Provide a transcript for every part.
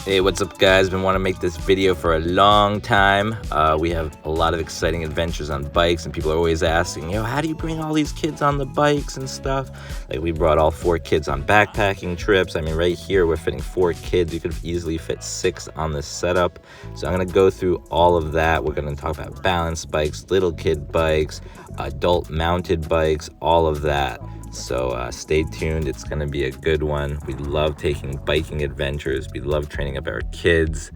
Hey, what's up guys? Been wanting to make this video for a long time. We have a lot of exciting adventures on bikes and people are always asking, how do you bring all these kids on the bikes and stuff? Like we brought all 4 kids on backpacking trips. I mean, right here we're fitting 4 kids. You could easily fit 6 on this setup. So I'm gonna go through all of that. We're gonna talk about balance bikes, little kid bikes, adult mounted bikes, all of that. So stay tuned. It's going to be a good one. We love taking biking adventures. We love training up our kids.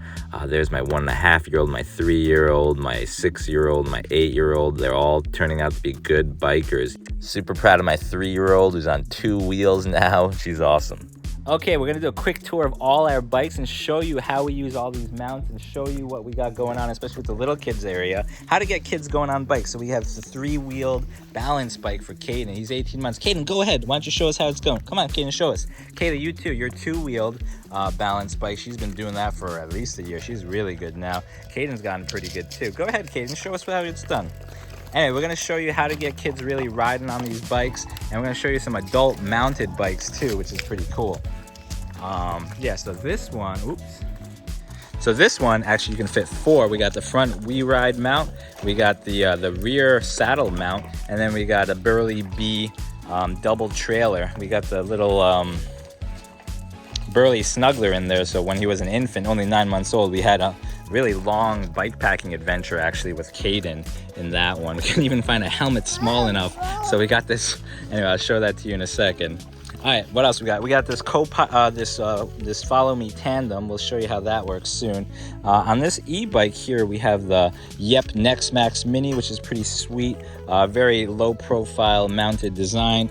There's my 1.5-year-old, my 3-year-old, my 6-year-old, my 8-year-old. They're all turning out to be good bikers. Super proud of my 3-year-old who's on 2 wheels now. She's awesome. Okay, we're gonna do a quick tour of all our bikes and show you how we use all these mounts and show you what we got going on, especially with the little kids area, how to get kids going on bikes. So we have the 3-wheeled balance bike for Caden. He's 18 months. Caden, go ahead. Why don't you show us how it's going? Come on, Caden, show us. Kayla, you too. Your 2-wheeled balance bike. She's been doing that for at least a year. She's really good now. Caden's gotten pretty good too. Go ahead, Caden. Show us how it's done. Anyway, we're going to show you how to get kids really riding on these bikes, and we're going to show you some adult mounted bikes too, which is pretty cool. So this one, So this one, actually you can fit 4. We got the front WeeRide mount, we got the rear saddle mount, and then we got a Burley B double trailer. We got the little Burley snuggler in there, so when he was an infant, only 9 months old, we had a really long bike packing adventure actually with Caden in that one. We couldn't even find a helmet small enough, so we got this. Anyway, I'll show that to you in a second. All right, what else we got? We got this this FollowMe-Tandem. We'll show you how that works soon. On this e-bike here, we have the Yepp Nexxt Max Mini, which is pretty sweet. Very low profile mounted design.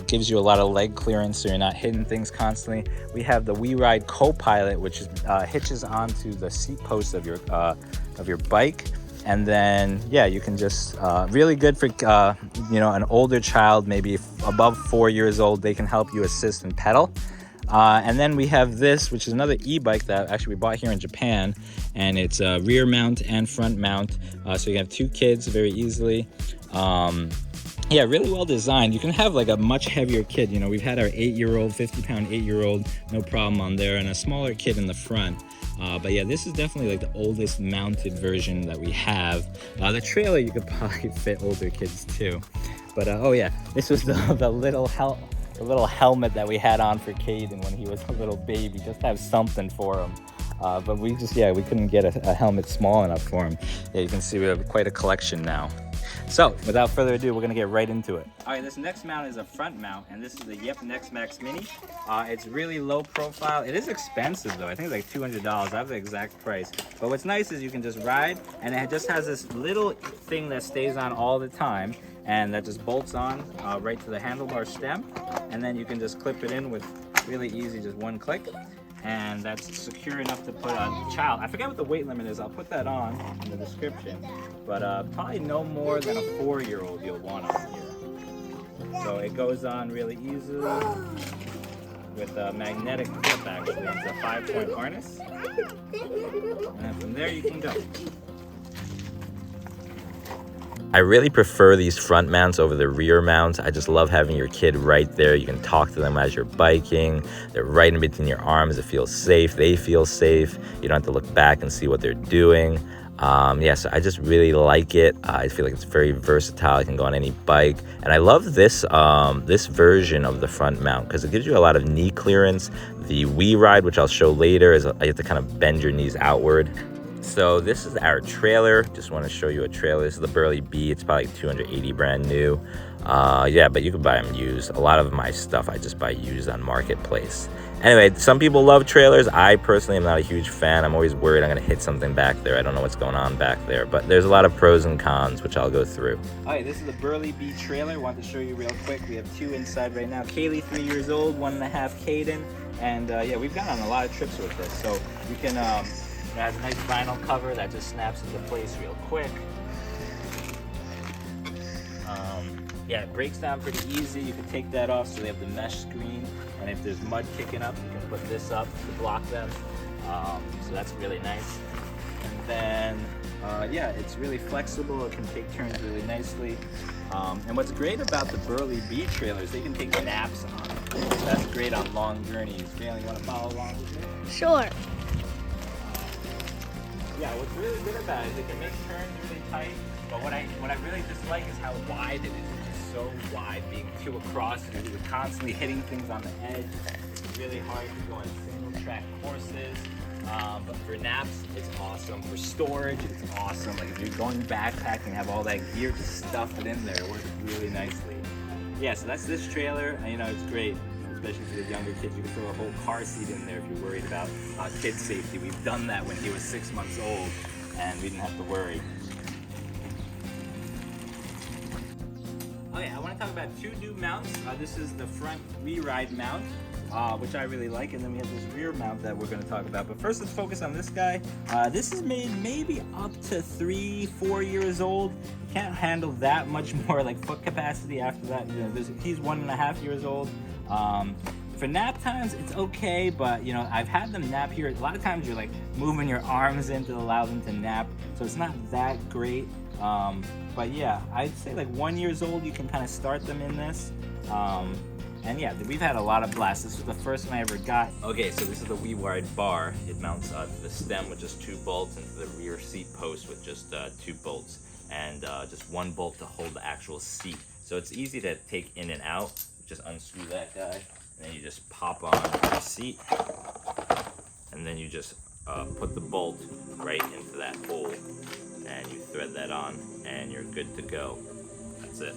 Gives you a lot of leg clearance so you're not hitting things constantly. We have the WeeRide Co-Pilot, which is, hitches onto the seat post of your bike. And then, you can just, really good for, an older child, maybe above 4 years old. They can help you assist and pedal. And then we have this, which is another e-bike that actually we bought here in Japan. And it's a rear mount and front mount. So you have 2 kids very easily. Really well designed. You can have like a much heavier kid. We've had our 8-year-old, 50-pound 8-year-old, no problem on there, and a smaller kid in the front. This is definitely like the oldest mounted version that we have. The trailer, you could probably fit older kids too. But this was the little helmet that we had on for Caden when he was a little baby, just to have something for him. But we couldn't get a helmet small enough for him. You can see we have quite a collection now. So, without further ado, we're going to get right into it. Alright, this next mount is a front mount, and this is the Yepp Nexxt Max Mini. It's really low profile. It is expensive though. I think it's like $200. I have the exact price. But what's nice is you can just ride, and it just has this little thing that stays on all the time, and that just bolts on right to the handlebar stem. And then you can just clip it in with really easy, just one click. And that's secure enough to put a child. I forget what the weight limit is. I'll put that on in the description. But probably no more than a 4-year-old you'll want on here. So it goes on really easily with a magnetic clip actually. It's a 5-point harness. And then from there you can go. I really prefer these front mounts over the rear mounts. I just love having your kid right there. You can talk to them as you're biking. They're right in between your arms. It feels safe. They feel safe. You don't have to look back and see what they're doing. So I just really like it. I feel like it's very versatile. It can go on any bike. And I love this this version of the front mount because it gives you a lot of knee clearance. The WeeRide, which I'll show later, is you have to kind of bend your knees outward. So this is our trailer. Just want to show you a trailer. This is the Burley B. It's probably $280 brand new. But you can buy them used. A lot of my stuff I just buy used on Marketplace. Anyway, some people love trailers. I personally am not a huge fan. I'm always worried I'm going to hit something back there. I don't know what's going on back there. But there's a lot of pros and cons, which I'll go through. All right, this is the Burley B trailer. I want to show you real quick. We have 2 inside right now. Kaylee, 3 years old, 1.5 Caden. And we've gone on a lot of trips with this. So you can... It has a nice vinyl cover that just snaps into place real quick. It breaks down pretty easy. You can take that off so they have the mesh screen. And if there's mud kicking up, you can put this up to block them. So that's really nice. And then, it's really flexible. It can take turns really nicely. And what's great about the Burley B trailers, they can take naps on it. That's great on long journeys. Bailey, you want to follow along with me? Sure. Yeah, what's really good about it is it can make turns really tight, but what I really dislike is how wide it is. It's just so wide, being two across, you're constantly hitting things on the edge. It's really hard to go on single track courses. But for naps, it's awesome. For storage, it's awesome. Like if you're going backpacking, have all that gear, just stuff it in there. It works really nicely. Yeah, so that's this trailer. You know, it's great, especially for the younger kids. You can throw a whole car seat in there if you're worried about kid safety. We've done that when he was 6 months old, and we didn't have to worry. Oh yeah, I want to talk about two new mounts. This is the front WeeRide mount, which I really like, and then we have this rear mount that we're going to talk about. But first, let's focus on this guy. This is made maybe up to 3-4 years old. Can't handle that much more like foot capacity after that. You know, he's 1.5 years old. For nap times, it's okay, but you know, I've had them nap here. A lot of times you're like moving your arms in to allow them to nap, so it's not that great. But yeah, I'd say like 1 year old, you can kind of start them in this. And yeah, we've had a lot of blasts. This was the first one I ever got. Okay, so this is the WeeRide bar. It mounts to the stem with just 2 bolts and to the rear seat post with just 2 bolts and just 1 bolt to hold the actual seat. So it's easy to take in and out. Just unscrew that guy, and then you just pop on your seat, and then you just put the bolt right into that hole, and you thread that on, and you're good to go. That's it.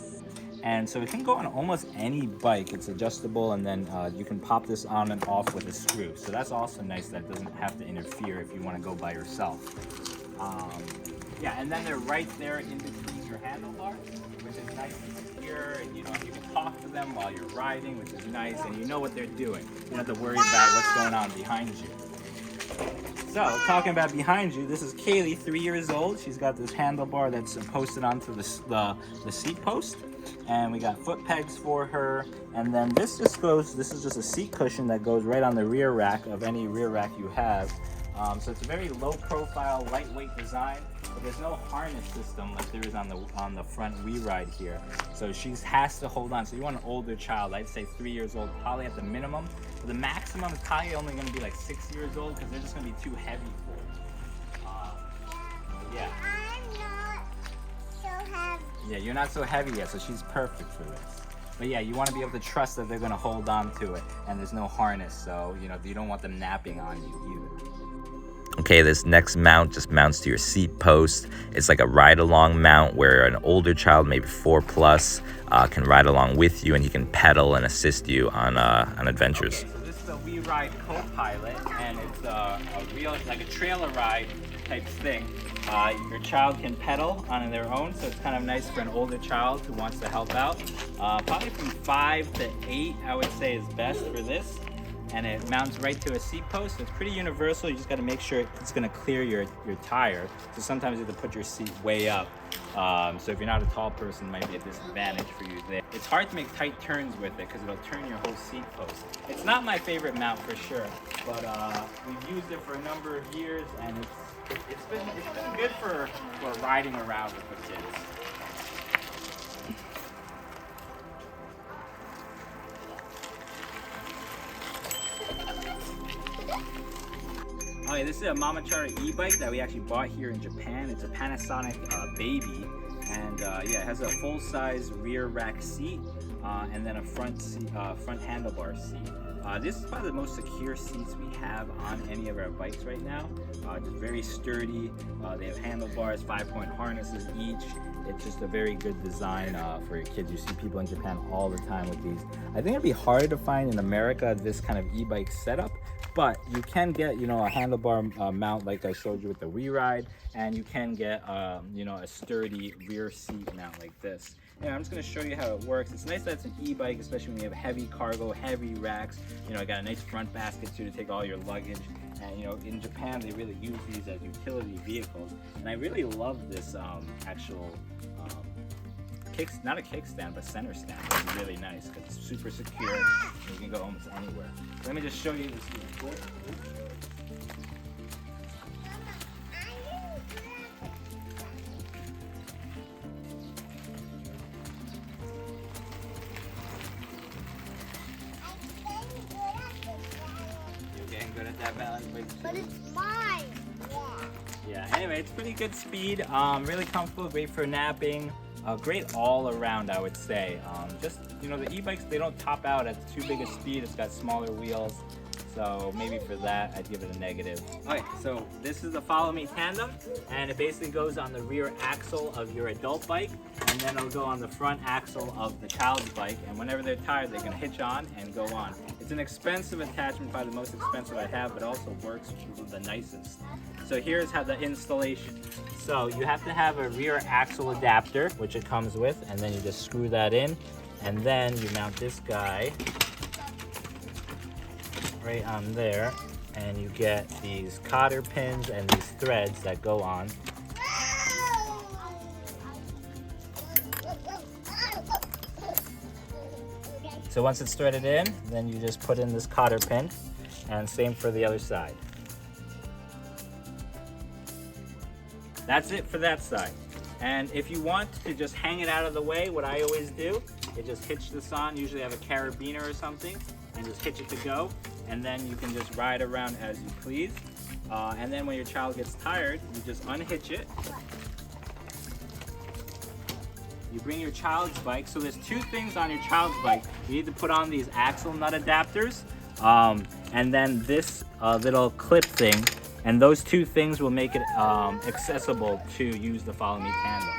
And so it can go on almost any bike. It's adjustable, and then you can pop this on and off with a screw. So that's also nice that it doesn't have to interfere if you want to go by yourself. Yeah, and then they're right there in between your handlebars, which is nice and secure, and you know, you can talk to them while you're riding, which is nice, and you know what they're doing. You don't have to worry about what's going on behind you. So, talking about behind you, this is Kaylee, 3 years old. She's got this handlebar that's posted onto the seat post, and we got foot pegs for her, and then this is just a seat cushion that goes right on the rear rack of any rear rack you have. So it's a very low profile, lightweight design, but there's no harness system like there is on the front WeeRide here. So she has to hold on. So you want an older child, I'd say 3 years old, probably at the minimum. But the maximum is probably only going to be like 6 years old because they're just going to be too heavy for her. Yeah. I'm not so heavy. Yeah, you're not so heavy yet, so she's perfect for this. But yeah, you want to be able to trust that they're going to hold on to it, and there's no harness, so you know you don't want them napping on you either. Okay, this next mount just mounts to your seat post. It's like a ride-along mount where an older child, maybe 4+, can ride along with you, and he can pedal and assist you on adventures. Okay, so this is a WeeRide co-pilot, and it's a real, like a trailer ride type thing. Your child can pedal on their own, so it's kind of nice for an older child who wants to help out. Probably from 5 to 8, I would say, is best for this. And it mounts right to a seat post. It's pretty universal. You just got to make sure it's going to clear your tire. So sometimes you have to put your seat way up. So if you're not a tall person, it might be a disadvantage for you there. It's hard to make tight turns with it because it'll turn your whole seat post. It's not my favorite mount for sure, but we've used it for a number of years, and it's been good for riding around with the kids. Okay, this is a Mamachara e-bike that we actually bought here in Japan. It's a Panasonic baby, and yeah, it has a full-size rear rack seat and then a front handlebar seat. This is probably the most secure seats we have on any of our bikes right now. Just very sturdy. They have handlebars, 5-point harnesses each. It's just a very good design for your kids. You see people in Japan all the time with these. I think it'd be hard to find in America this kind of e-bike setup, but you can get, you know, a handlebar mount like I showed you with the WeeRide, and you can get, you know, a sturdy rear seat mount like this. And I'm just going to show you how it works. It's nice that it's an e-bike, especially when you have heavy cargo, heavy racks. You know, I got a nice front basket too to take all your luggage. And you know, in Japan, they really use these as utility vehicles. And I really love this actual not a kickstand, but center stand. It's really nice because it's super secure. And you can go almost anywhere. Let me just show you this real quick. You're getting good at that balance, but it's mine. Yeah. Yeah, anyway, it's pretty good speed, really comfortable, great for napping, great all around, I would say. Just, you know, the e-bikes, they don't top out at too big a speed. It's got smaller wheels, so maybe for that, I'd give it a negative. Okay, so this is the FollowMe-Tandem, and it basically goes on the rear axle of your adult bike, and then it'll go on the front axle of the child's bike, and whenever they're tired, they're gonna hitch on and go on. It's an expensive attachment, probably the most expensive I have, but also works the nicest. So here's how the installation. So you have to have a rear axle adapter, which it comes with, and then you just screw that in, and then you mount this guy right on there, and you get these cotter pins and these threads that go on. So once it's threaded in, then you just put in this cotter pin, and same for the other side. That's it for that side. And if you want to just hang it out of the way, what I always do is just hitch this on. Usually I have a carabiner or something, and just hitch it to go, and then you can just ride around as you please. And then when your child gets tired, you just unhitch it. You bring your child's bike. So there's two things on your child's bike. You need to put on these axle nut adapters, and then this little clip thing. And those two things will make it accessible to use the FollowMe-Tandem.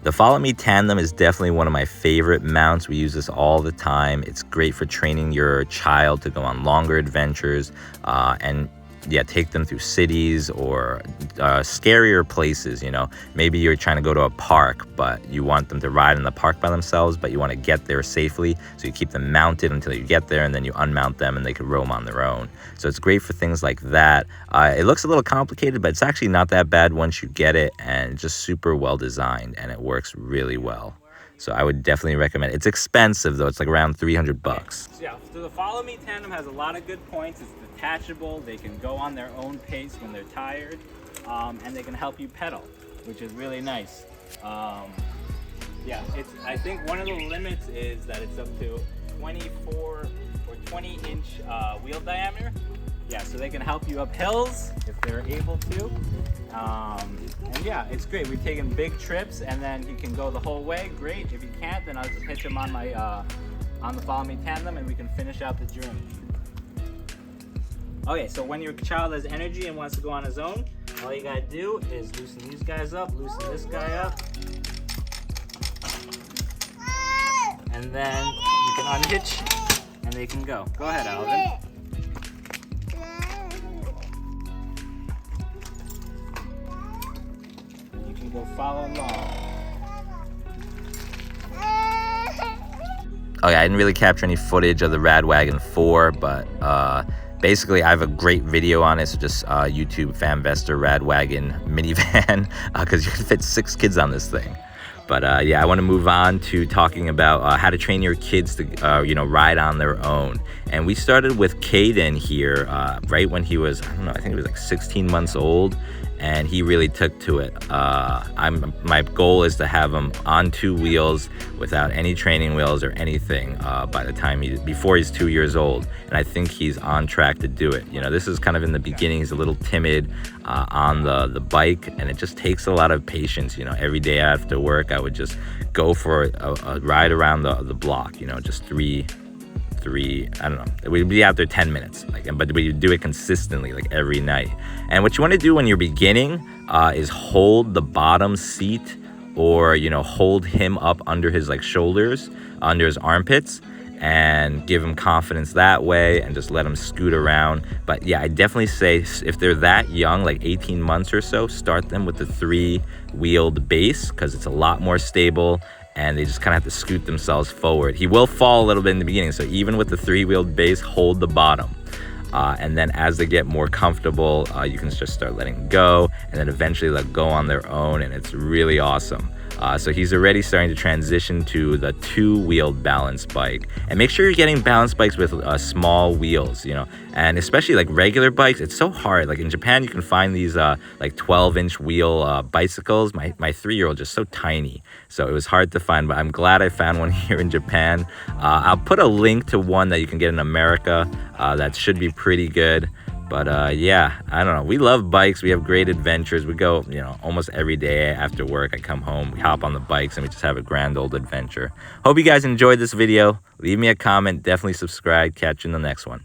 The FollowMe-Tandem is definitely one of my favorite mounts. We use this all the time. It's great for training your child to go on longer adventures and yeah, take them through cities or scarier places, you know. Maybe you're trying to go to a park, but you want them to ride in the park by themselves, but you want to get there safely. So you keep them mounted until you get there, and then you unmount them and they can roam on their own. So it's great for things like that. It looks a little complicated, but it's actually not that bad once you get it, and just super well designed, and it works really well. So I would definitely recommend it. It's expensive though. It's like around $300. Yeah, so the FollowMe-Tandem has a lot of good points. It's detachable. They can go on their own pace when they're tired, and they can help you pedal, which is really nice. Yeah, I think one of the limits is that it's up to 24 or 20-inch wheel diameter. Yeah, so they can help you up hills if they're able to. And yeah, it's great. We've taken big trips, and then you can go the whole way. Great. If you can't, then I'll just hitch them on my on the FollowMe-Tandem, and we can finish out the journey. Okay, so when your child has energy and wants to go on his own, all you gotta do is loosen these guys up, loosen this guy up, and then you can unhitch, and they can go. Go ahead, Alvin. You can go follow along. Okay, I didn't really capture any footage of the Radwagon 4, but basically I have a great video on it. So just YouTube Famvester Radwagon minivan, because you can fit 6 kids on this thing. But yeah, I want to move on to talking about how to train your kids to, you know, ride on their own. And we started with Caden here right when he was, I don't know, I think he was like 16 months old. And he really took to it. My goal is to have him on 2 wheels without any training wheels or anything by the time before he's 2 years old. And I think he's on track to do it. You know, this is kind of in the beginning. He's a little timid on the bike, and it just takes a lot of patience. You know, every day after work, I would just go for a ride around the block. You know, just three, I don't know, we'd be out there 10 minutes, but we do it consistently, like every night. And what you want to do when you're beginning is hold the bottom seat, or, you know, hold him up under his like shoulders, under his armpits, and give him confidence that way, and just let him scoot around. But yeah, I definitely say if they're that young, like 18 months or so, start them with the 3-wheeled base, because it's a lot more stable, and they just kind of have to scoot themselves forward. He will fall a little bit in the beginning, so even with the 3-wheeled base, hold the bottom. And then as they get more comfortable, you can just start letting go, and then eventually let go on their own, and it's really awesome. So he's already starting to transition to the 2-wheeled balance bike. And make sure you're getting balance bikes with small wheels, you know, and especially like regular bikes. It's so hard. Like in Japan, you can find these like 12-inch wheel bicycles. My 3-year-old just so tiny, so it was hard to find, but I'm glad I found one here in Japan. I'll put a link to one that you can get in America that should be pretty good. But yeah, I don't know. We love bikes. We have great adventures. We go, almost every day after work. I come home, we hop on the bikes, and we just have a grand old adventure. Hope you guys enjoyed this video. Leave me a comment. Definitely subscribe. Catch you in the next one.